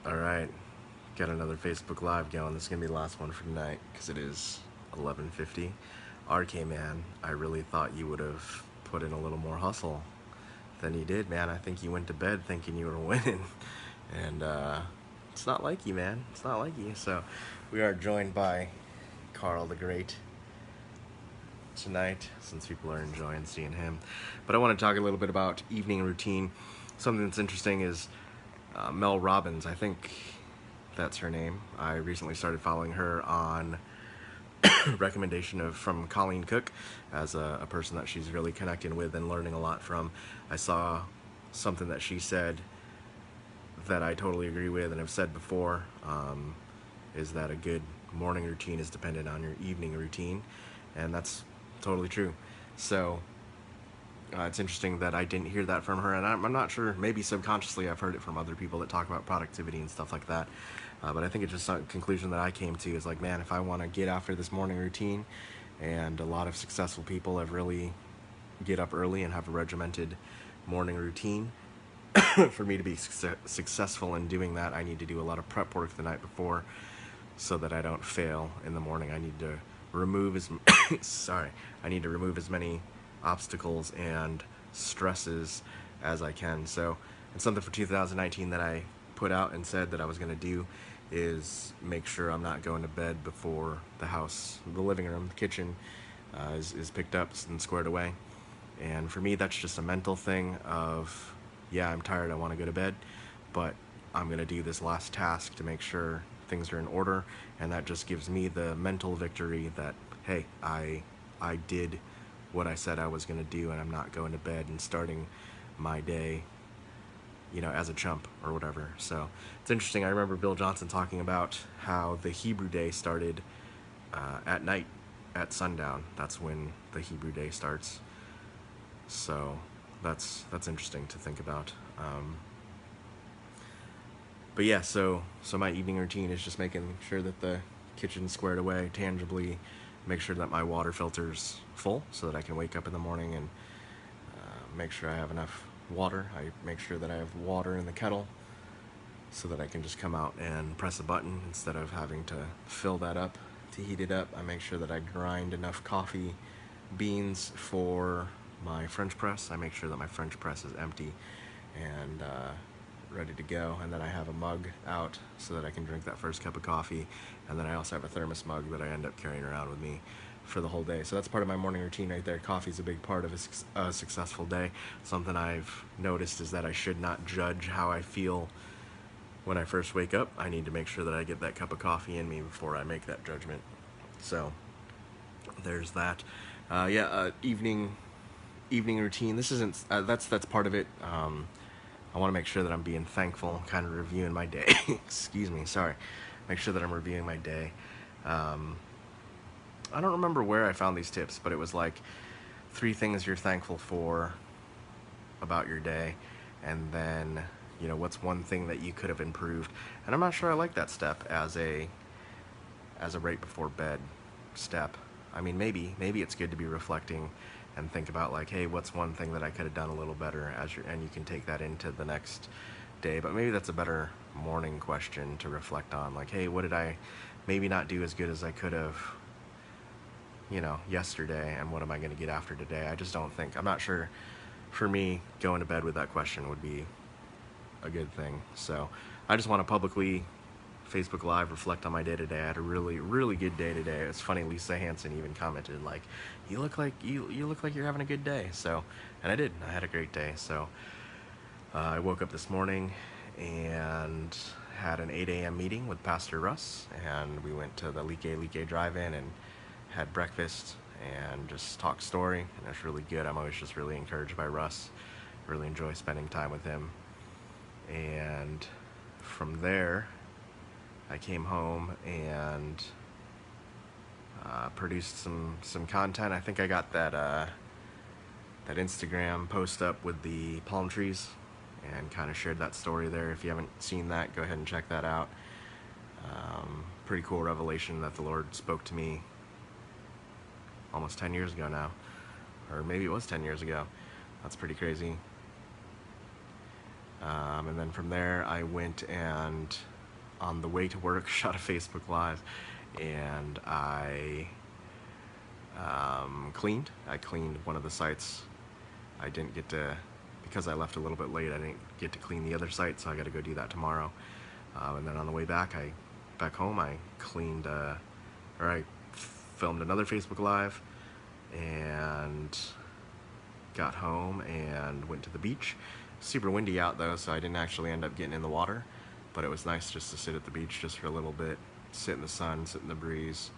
Alright, got another Facebook Live going. This is going to be the last one for tonight because it is 11:50. RK, man, I really thought you would have put in a little more hustle than you did, man. I think you went to bed thinking you were winning. And it's not like you, man. It's not like you. So we are joined by Carl the Great tonight, since people are enjoying seeing him. But I want to talk a little bit about evening routine. Something that's interesting is Mel Robbins, I think that's her name. I recently started following her on recommendation from Colleen Cook as a person that she's really connecting with and learning a lot from. I saw something that she said that I totally agree with and have said before, is that a good morning routine is dependent on your evening routine, and that's totally true. So it's interesting that I didn't hear that from her, and I'm not sure, maybe subconsciously I've heard it from other people that talk about productivity and stuff like that, but I think it's just a conclusion that I came to is like, man, if I want to get after this morning routine, and a lot of successful people have really get up early and have a regimented morning routine, for me to be successful in doing that, I need to do a lot of prep work the night before so that I don't fail in the morning. I need to remove as I need to remove as many obstacles and stresses as I can. So, and something for 2019 that I put out and said that I was going to do is make sure I'm not going to bed before the house, the living room, the kitchen is picked up and squared away. And for me, that's just a mental thing of, yeah, I'm tired, I want to go to bed, but I'm going to do this last task to make sure things are in order, and that just gives me the mental victory that, hey, I did what I said I was going to do, and I'm not going to bed and starting my day, as a chump or whatever. So it's interesting. I remember Bill Johnson talking about how the Hebrew day started at night, at sundown. That's when the Hebrew day starts. So that's interesting to think about. But yeah, so my evening routine is just making sure that the kitchen's squared away tangibly, make sure that my water filter's full so that I can wake up in the morning and make sure I have enough water. I make sure that I have water in the kettle so that I can just come out and press a button instead of having to fill that up to heat it up. I make sure that I grind enough coffee beans for my French press. I make sure that my French press is empty and ready to go, and then I have a mug out so that I can drink that first cup of coffee, and then I also have a thermos mug that I end up carrying around with me for the whole day. So that's part of my morning routine right there. Coffee's a big part of a successful day. Something I've noticed is that I should not judge how I feel when I first wake up. I need to make sure that I get that cup of coffee in me before I make that judgment. So there's that. Evening routine. This isn't that's part of it. I want to make sure that I'm being thankful, kind of reviewing my day. Excuse me, sorry. Make sure that I'm reviewing my day. I don't remember where I found these tips, but it was like 3 things you're thankful for about your day, and then what's one thing that you could have improved. And I'm not sure I like that step as a right before bed step. I mean, maybe it's good to be reflecting and think about like, hey, what's one thing that I could have done a little better and you can take that into the next day. But maybe that's a better morning question to reflect on. Like, hey, what did I maybe not do as good as I could have, yesterday, and what am I going to get after today? I'm not sure. For me, going to bed with that question would be a good thing. So I just want to publicly Facebook Live reflect on my day today. I had a really, really good day today. It's funny, Lisa Hanson even commented like, "You look like you're having a good day." So, and I did. I had a great day. So I woke up this morning and had an 8 a.m. meeting with Pastor Russ, and we went to the Like Drive-In and had breakfast and just talked story, and it's really good. I'm always just really encouraged by Russ. Really enjoy spending time with him. And from there, I came home and produced some content. I think I got that Instagram post up with the palm trees and kind of shared that story there. If you haven't seen that, go ahead and check that out. Pretty cool revelation that the Lord spoke to me almost 10 years ago now. Or maybe it was 10 years ago. That's pretty crazy. And then from there, I went and on the way to work, shot a Facebook Live, and I cleaned. I cleaned one of the sites. I didn't get to, because I left a little bit late, I didn't get to clean the other site, so I got to go do that tomorrow. And then on the way back, back home, I cleaned, or I filmed another Facebook Live, and got home and went to the beach. Super windy out though, so I didn't actually end up getting in the water, but it was nice just to sit at the beach just for a little bit, sit in the sun, sit in the breeze.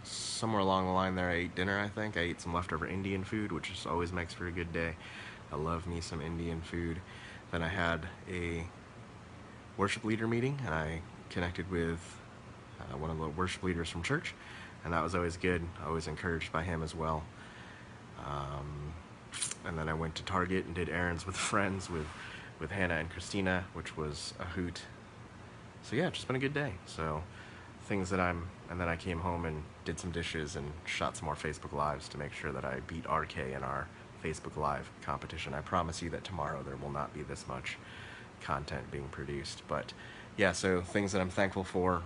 Somewhere along the line there, I ate dinner, I think. I ate some leftover Indian food, which just always makes for a good day. I love me some Indian food. Then I had a worship leader meeting, and I connected with one of the worship leaders from church, and that was always good. Always encouraged by him as well. And then I went to Target and did errands with friends, with Hannah and Christina, which was a hoot. So yeah, it's just been a good day. So things that and then I came home and did some dishes and shot some more Facebook Lives to make sure that I beat RK in our Facebook Live competition. I promise you that tomorrow there will not be this much content being produced. But yeah, so things that I'm thankful for.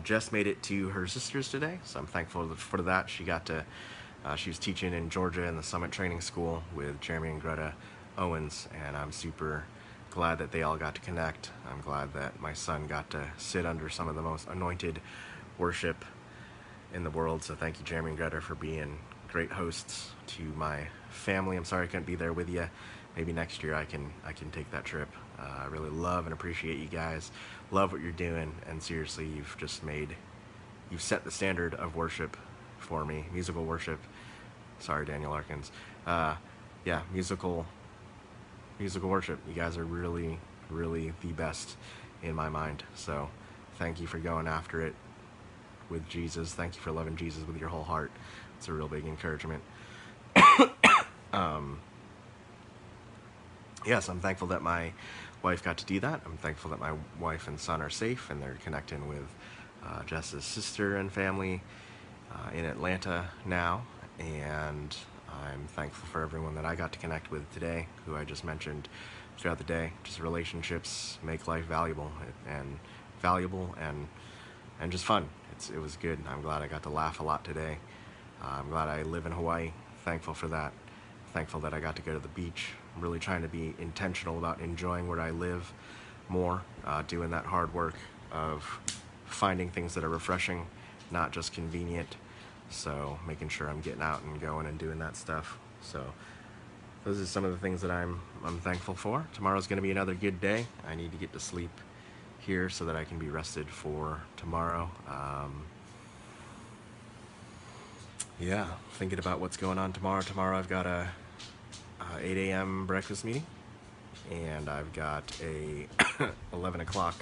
Jess made it to her sister's today, so I'm thankful for that. She got to, she was teaching in Georgia in the Summit Training School with Jeremy and Greta Owens, and I'm super glad that they all got to connect. I'm glad that my son got to sit under some of the most anointed worship in the world, so thank you, Jeremy and Greta, for being great hosts to my family. I'm sorry I couldn't be there with you. Maybe next year I can take that trip. I really love and appreciate you guys. Love what you're doing, and seriously, you've set the standard of worship for me, musical worship. Sorry, Daniel Arkins. Yeah, musical worship. You guys are really, really the best in my mind. So thank you for going after it with Jesus. Thank you for loving Jesus with your whole heart. It's a real big encouragement. Yes, I'm thankful that my wife got to do that. I'm thankful that my wife and son are safe and they're connecting with Jess's sister and family in Atlanta now. And I'm thankful for everyone that I got to connect with today, who I just mentioned throughout the day. Just relationships make life valuable and just fun. It was good. I'm glad I got to laugh a lot today. I'm glad I live in Hawaii. Thankful for that. Thankful that I got to go to the beach. I'm really trying to be intentional about enjoying where I live more, doing that hard work of finding things that are refreshing, not just convenient. So making sure I'm getting out and going and doing that stuff. So those are some of the things that I'm thankful for. Tomorrow's going to be another good day. I need to get to sleep here so that I can be rested for tomorrow. Yeah, thinking about what's going on tomorrow. Tomorrow I've got a 8 a.m. breakfast meeting, and I've got a 11 o'clock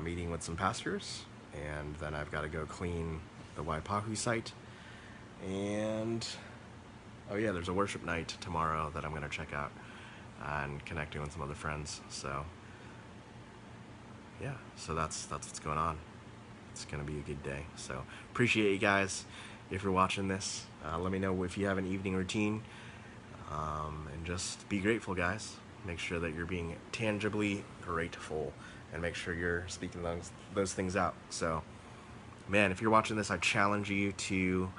meeting with some pastors, and then I've got to go clean the Waipahu site, and oh yeah, there's a worship night tomorrow that I'm going to check out and connecting with some other friends. So yeah, so that's what's going on. It's going to be a good day. So appreciate you guys. If you're watching this, let me know if you have an evening routine, and just be grateful, guys. Make sure that you're being tangibly grateful, and make sure you're speaking those things out. So, man, if you're watching this, I challenge you to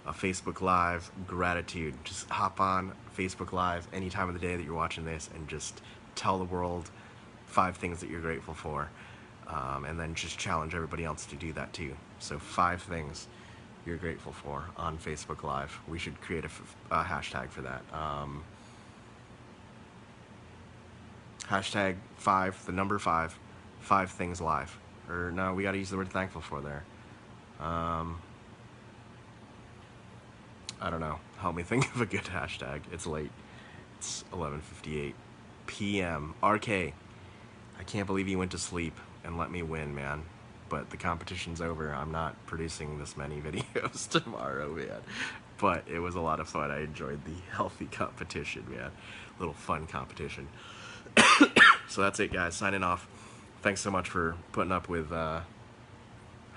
a Facebook Live gratitude. Just hop on Facebook Live any time of the day that you're watching this, and just tell the world 5 things that you're grateful for, and then just challenge everybody else to do that too. So 5 things you're grateful for on Facebook Live. We should create a hashtag for that. Hashtag 5, the number 5 things live. Or no, we gotta use the word thankful for there. I don't know. Help me think of a good hashtag. It's late. It's 11:58 p.m. RK, I can't believe you went to sleep and let me win, man. But the competition's over. I'm not producing this many videos tomorrow, man. But it was a lot of fun. I enjoyed the healthy competition, man. Little fun competition. So that's it, guys. Signing off. Thanks so much for putting up with how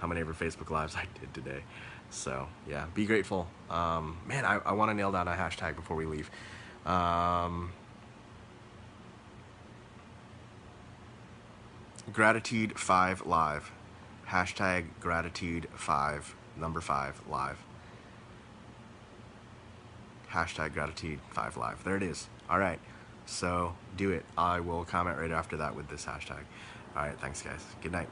many of your Facebook Lives I did today. So, yeah, be grateful. Man, I want to nail down a hashtag before we leave. Gratitude5Live. Hashtag Gratitude5, number 5, live. Hashtag Gratitude5Live. There it is. All right. So do it. I will comment right after that with this hashtag. All right. Thanks, guys. Good night.